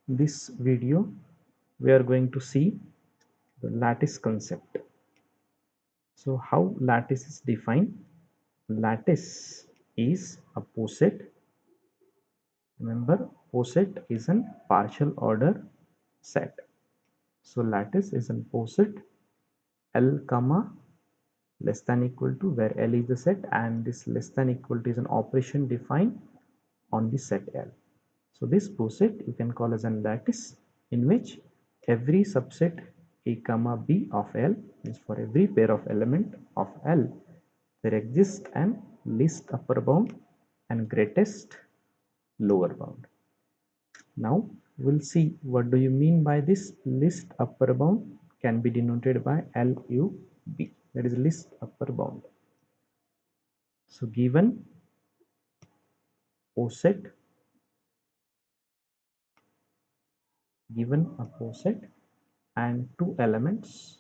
this video we are going to see the lattice concept. So how lattice is defined? Lattice is a poset. Remember, poset is a partial order set. So lattice is a poset L comma less than equal to, where L is the set and this less than equal to is an operation defined on the set L. So this poset you can call as a lattice, in which every subset A comma B of L is for every pair of element of L there exists an least upper bound and greatest lower bound. Now we'll see what do you mean by this least upper bound can be denoted by LUB, that is least upper bound. So given poset, given a poset and two elements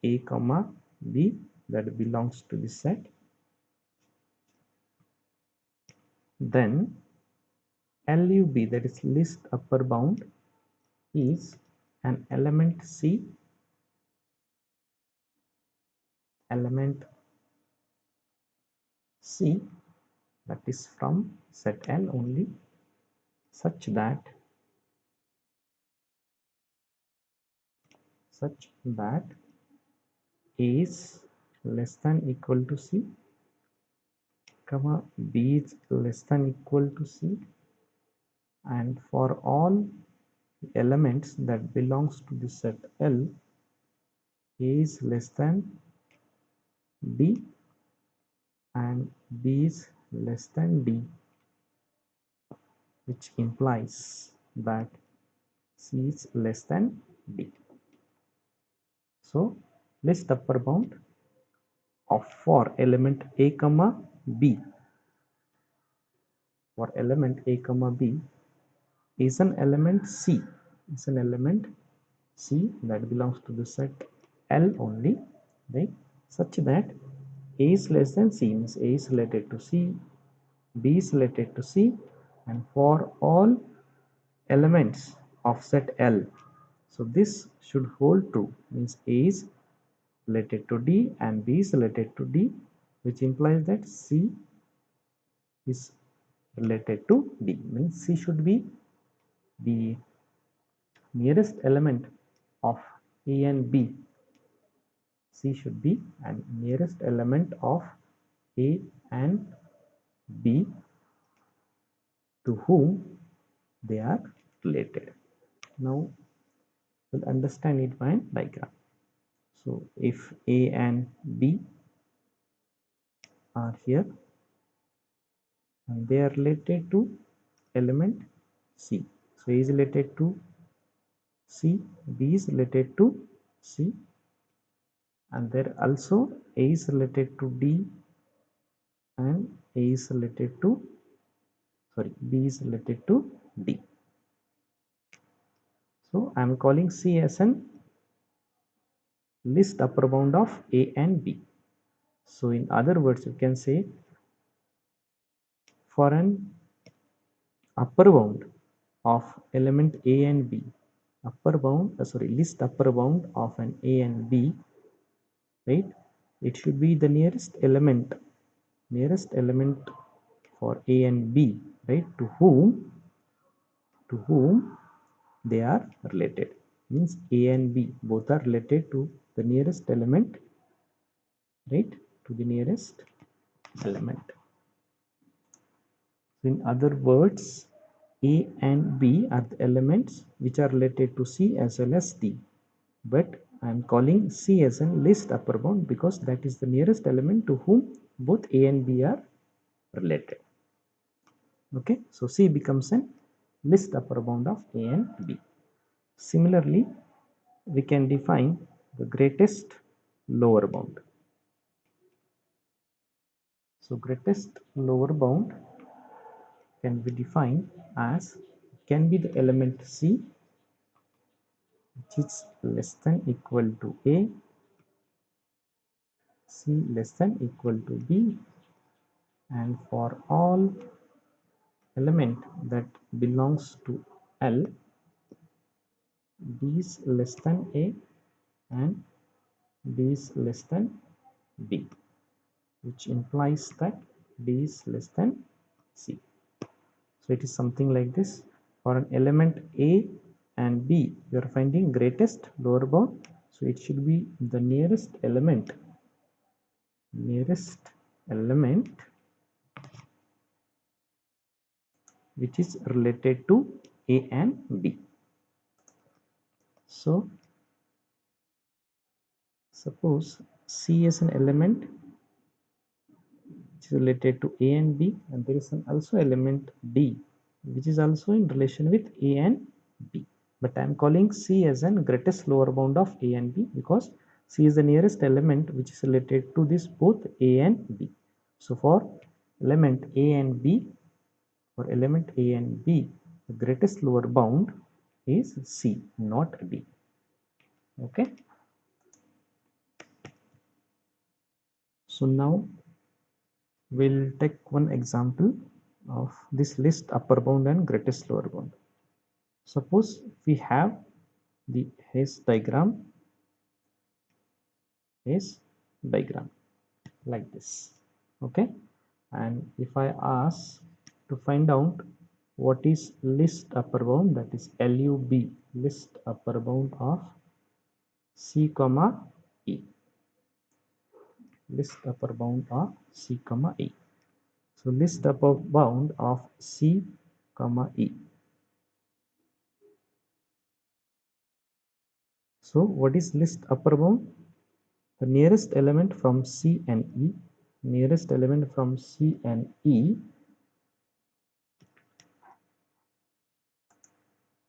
A comma B that belongs to the set, then LUB, that is least upper bound, is an element C that is from set L only, such that A is less than equal to C, comma B is less than equal to C, and for all elements that belongs to the set L, A is less than B and B is less than D, which implies that C is less than D. So list upper bound of for element A comma B, for element A comma B is an element C, that belongs to the set L only, right? Such that A is less than C, means A is related to C, B is related to C, and for all elements of set L, so this should hold true, means A is related to D and B is related to D, which implies that C is related to D, means C should be the nearest element of A and B. C should be an nearest element of A and B to whom they are related. Now we'll understand it by a diagram. So if A and B are here and they are related to element C. So A is related to C, B is related to C, and there also A is related to D and A is related to B is related to D. So I am calling C as an least upper bound of A and B. So in other words, you can say for an upper bound of element A and B, least upper bound of an A and B, right? It should be the nearest element for A and B, right? To whom they are related, means A and B both are related to the nearest element, right? To the nearest element. So in other words, A and B are the elements which are related to C as well as D, but I am calling C as a least upper bound because that is the nearest element to whom both A and B are related. Okay, so C becomes a least upper bound of A and B. Similarly, we can define the greatest lower bound. So greatest lower bound can be defined as, can be the element C which is less than equal to A, C less than equal to B, and for all element that belongs to L, D is less than A and D is less than B, which implies that D is less than C. So it is something like this. For an element A and B, you are finding greatest lower bound. So it should be the nearest element which is related to A and B. So suppose C is an element which is related to A and B, and there is an also element D which is also in relation with A and B. But I am calling C as an greatest lower bound of A and B because C is the nearest element which is related to this both A and B. So for element A and B, for element A and B, the greatest lower bound is C, not D. Okay. So now we'll take one example of this list upper bound and greatest lower bound. Suppose we have the Hess diagram like this. Okay, and if I ask to find out what is list upper bound, that is LUB, list upper bound of C comma E, list upper bound of C comma E. So list upper bound of C comma E. So what is list upper bound? The nearest element from C and E, nearest element from C and E,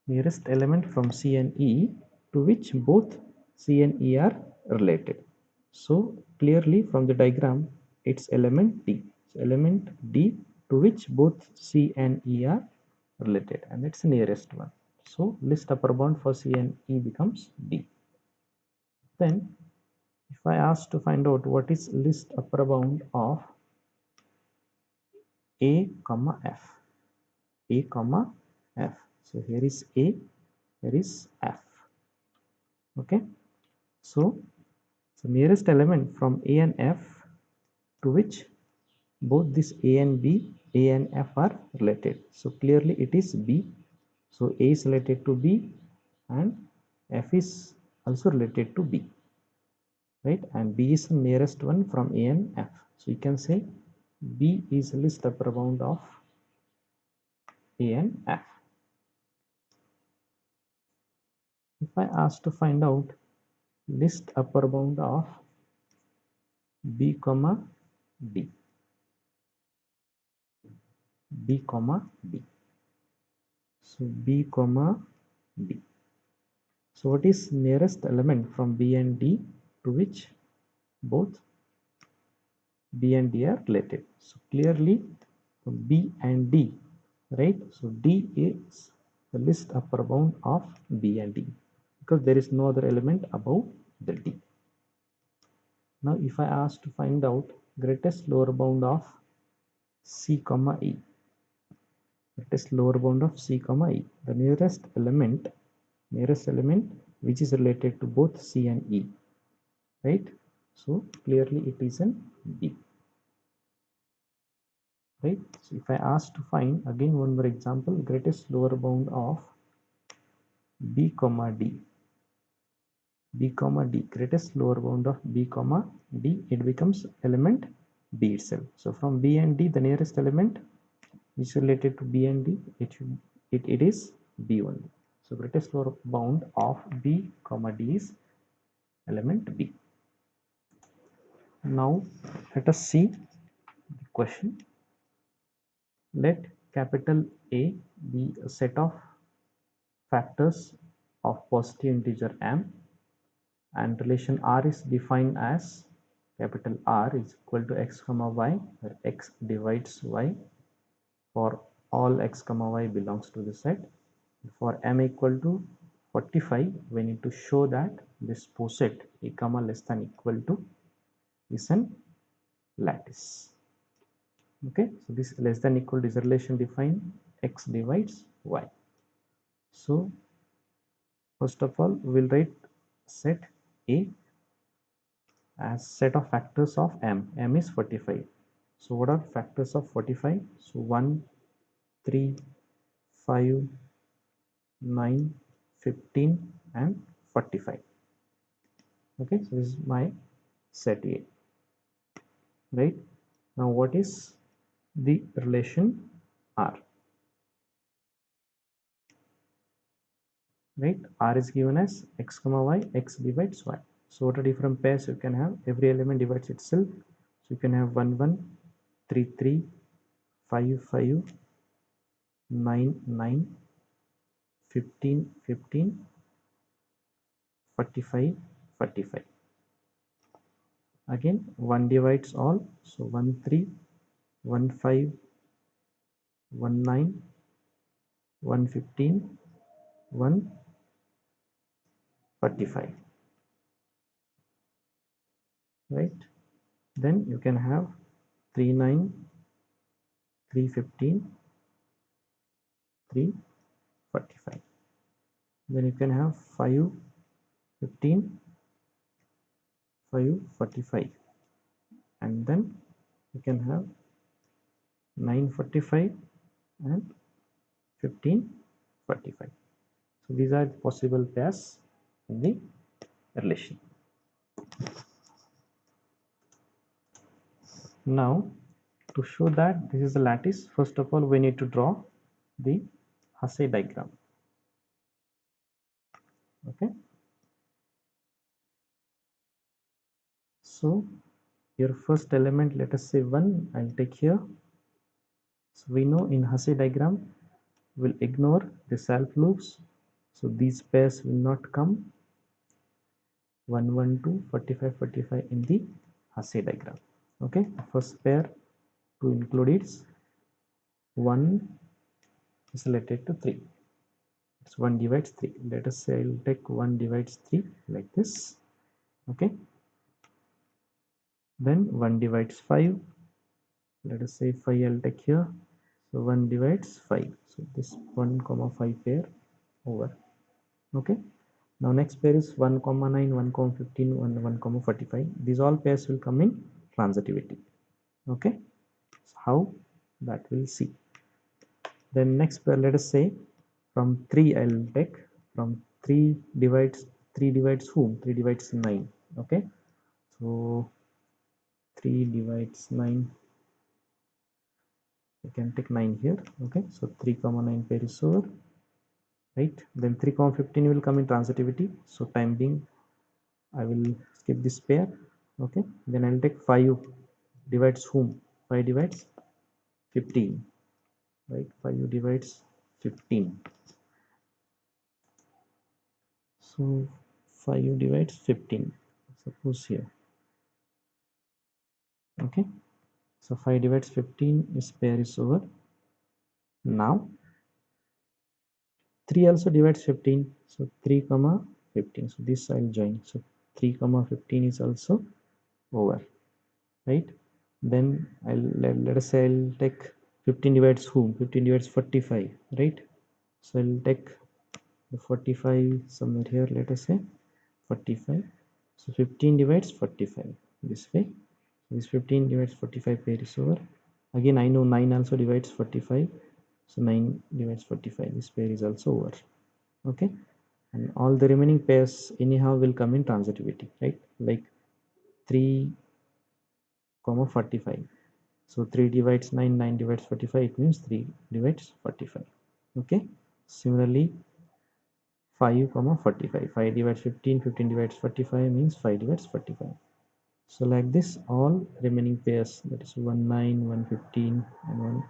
nearest element from C and E to which both C and E are related. So clearly from the diagram, it's element D. So element D to which both C and E are related, and it's the nearest one. So list upper bound for C and E becomes D. Then if I ask to find out what is list upper bound of A comma F, A comma F. So here is A, here is F. Okay. So nearest element from A and F to which both this A and B, A and F are related. So clearly it is B. So A is related to B and F is also related to B, right? And B is the nearest one from A and F. So you can say B is least upper bound of A and F. If I ask to find out list upper bound of B comma D, B comma D. So B comma D. So what is nearest element from B and D to which both B and D are related? So clearly B and D, right? So D is the least upper bound of B and D because there is no other element above the D. Now if I ask to find out greatest lower bound of C comma E, greatest lower bound of C comma E, the nearest element which is related to both C and E, right? So clearly it is an D, right? So if I ask to find again one more example, greatest lower bound of B comma D, B comma D, greatest lower bound of B comma D, it becomes element B itself. So from B and D, the nearest element which is related to B and D, it is B only. So greatest lower bound of B comma D is element B. Now let us see the question. Let capital A be a set of factors of positive integer m, and relation R is defined as capital R is equal to x comma y, where x divides y for all x comma y belongs to the set. For m equal to 45, we need to show that this poset a comma less than equal to is an lattice. Okay, so this less than equal is a relation defined x divides y. So first of all we'll write set A as set of factors of m is 45. So what are factors of 45? So 1, 3, 5, 9, 15 and 45. Okay, so this is my set A. Right, now what is the relation R? Right, R is given as x comma y, x divides y. So what are different pairs you can have? Every element divides itself. So you can have 1 1, 3 3, 5 5, 9 9, 15 15, 45 45. Again 1 divides all, so 1 3, 1 5, 1 9, 1 15, 1 45. Right, then you can have 3 9, 3 15, 3 45. Then you can have 5 15, 5 45, and then you can have 9 45 and 15 45. So these are the possible pairs in the relation. Now to show that this is a lattice, first of all we need to draw the Hasse diagram. Okay, so your first element, let us say 1, I'll take here. So we know in Hasse diagram we'll ignore the self loops, so these pairs will not come 1 1 2 45 45 in the Hasse diagram. Okay, the first pair to include is 1 is related to 3. It's 1 divides 3. Let us say I'll take 1 divides 3 like this. Okay, then 1 divides 5. Let us say 5 I'll take here. So 1 divides 5. So this 1 comma 5 pair over. Okay, now next pair is 1 comma 9, 1 comma 15, 1 comma 45. These all pairs will come in transitivity. Okay, so how that we'll see. Then next pair, let us say from 3 I'll take, from 3 divides whom? 3 divides 9. Okay, so 3 divides 9, you can take 9 here. Okay, so 3 comma 9 pair is over. Right, then 3 comma 15 will come in transitivity, so time being I will skip this pair. Okay, then I'll take 5 divides whom? 5 divides 15. Right, 5 divides 15, so 5 divides 15, suppose here. Okay, so 5 divides 15 is pair is over. Now 3 also divides 15, so 3 comma 15, so this I'll join, so 3 comma 15 is also over. Right, then let us say I'll take 15 divides whom? 15 divides 45. Right, so I'll take the 45 somewhere here, let us say 45. So 15 divides 45 this way. This 15 divides 45 pair is over. Again I know 9 also divides 45, so 9 divides 45, this pair is also over. Okay, and all the remaining pairs anyhow will come in transitivity, right? Like 3 comma 45, so 3 divides 9, 9 divides 45, it means 3 divides 45. Okay, similarly 5 comma 45, 5 divides 15, 15 divides 45 means 5 divides 45. So like this all remaining pairs, that is 1 9, 1 15 and 1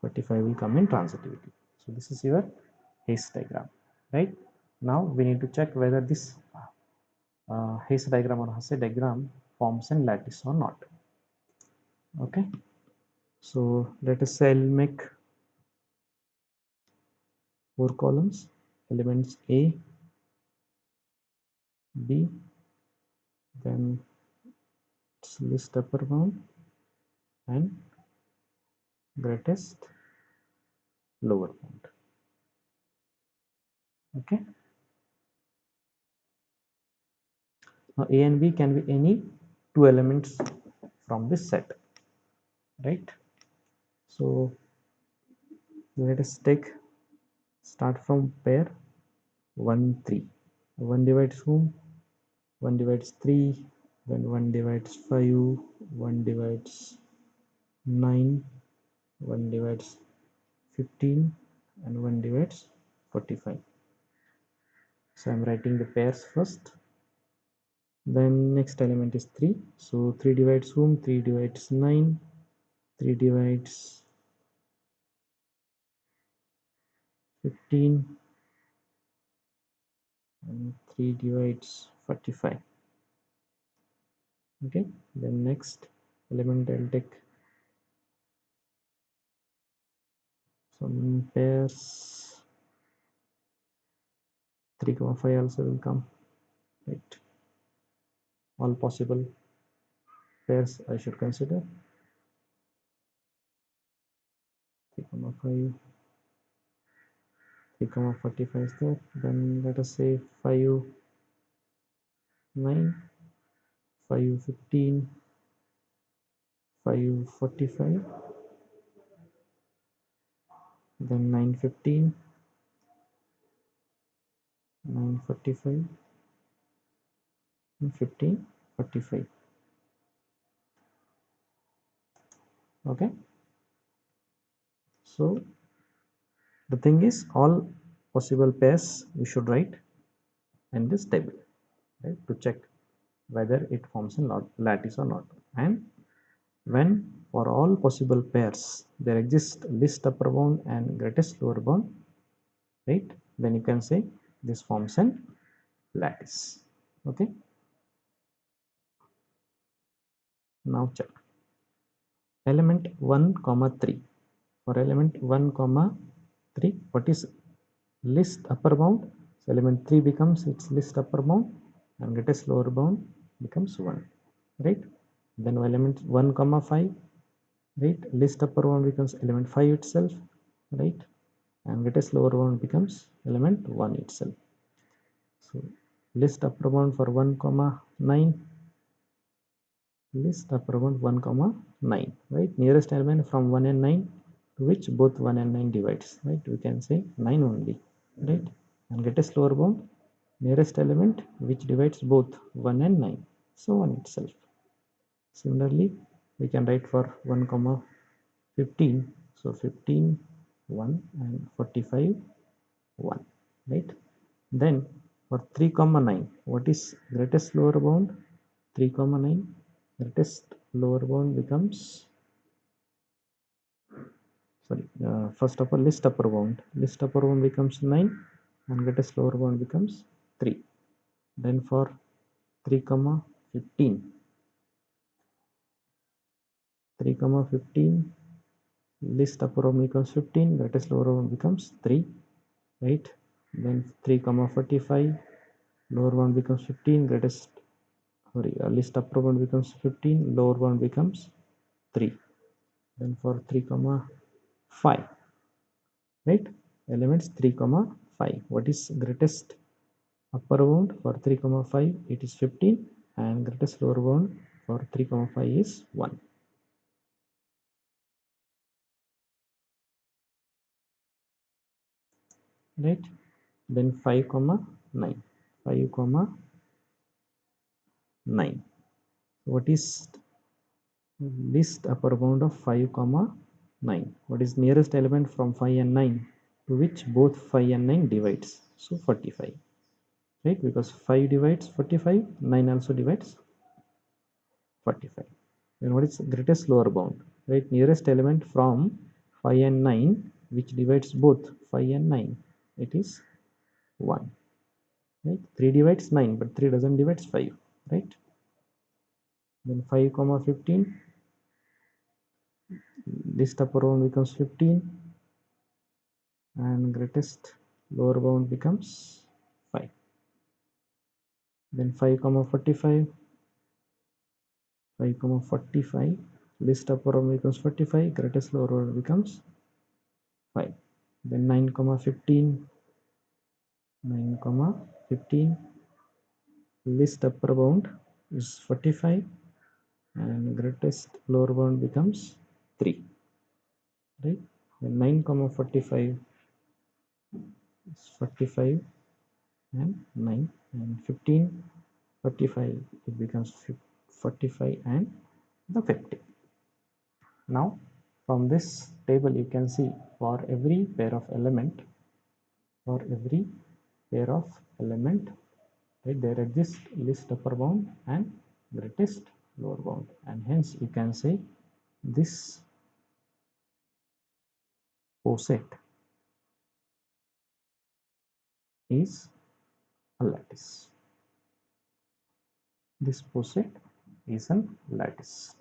45 will come in transitivity. So this is your Hayes diagram. Right, now we need to check whether this Hayes diagram or Hasse diagram forms a lattice or not. Okay, so let us say I'll make 4 columns, elements A, B, then its list upper bound and greatest lower bound. Okay, now A and B can be any two elements from this set, right? So let us take start from pair 1 3. 1 divides whom? 1 divides 3, then 1 divides 5, 1 divides 9, 1 divides 15, and 1 divides 45. So I'm writing the pairs first. Then next element is 3. So 3 divides whom? 3 divides 9, 3 divides 15, and 3 divides 45. Okay, then next element I'll take some pairs. 3 comma 5 also will come, right? All possible pairs I should consider. 3 comma 5, 3 comma 45 is there. Then let us say 5 9, 5 15, 5 45, then 9 15, 9 45, and 15 45. Okay, so the thing is all possible pairs we should write in this table, right, to check whether it forms a lattice or not. And when for all possible pairs there exists least upper bound and greatest lower bound, right, then you can say this forms an lattice. Okay, now check element 1 comma 3. For element 1 comma 3, what is least upper bound? So element 3 becomes its least upper bound and greatest lower bound becomes 1, right? Then element 1 comma 5, right, least upper bound becomes element 5 itself, right, and greatest lower bound becomes element 1 itself. So least upper bound for 1 comma 9, list upper bound 1 comma 9, right, nearest element from 1 and 9 to which both 1 and 9 divides, right, we can say 9 only, right, and greatest lower bound nearest element which divides both 1 and 9, so 1 itself. Similarly we can write for 1 comma 15, so 15 1 and 45 1, right. Then for 3 comma 9, what is greatest lower bound? 3 comma 9, greatest lower bound becomes, sorry, first of all list upper bound becomes 9 and greatest lower bound becomes 3. Then for 3 comma 15, 3 comma 15, list upper bound becomes 15, greatest lower bound becomes 3, right. Then 3 comma 45, lower bound becomes 15, greatest, sorry, list upper bound becomes 15, lower bound becomes 3. Then for 3 comma 5, right, elements 3 comma 5, what is greatest upper bound for 3 comma 5? It is 15, and greatest lower bound for 3 comma 5 is 1, right. Then 5 comma 9, 5 comma 9, what is least upper bound of 5 comma 9? What is nearest element from 5 and 9 to which both 5 and 9 divides? So 45, right, because 5 divides 45, 9 also divides 45. Then what is greatest lower bound, right, nearest element from 5 and 9 which divides both 5 and 9, it is 1, right. 3 divides 9 but 3 doesn't divides 5, right. Then 5 comma 15, least upper bound becomes 15 and greatest lower bound becomes 5. Then 5 comma 45, 5 comma 45, least upper bound becomes 45, greatest lower bound becomes 5. Then 9 comma 15, 9 comma 15, least upper bound is 45 and greatest lower bound becomes 3, right? Then 9 comma 45 is 45 and 9 and 15, 45, it becomes 45 and the 50. Now from this table you can see for every pair of element, for every pair of element, right, there exists least upper bound and greatest lower bound, and hence you can say this poset is a lattice. This poset is a lattice.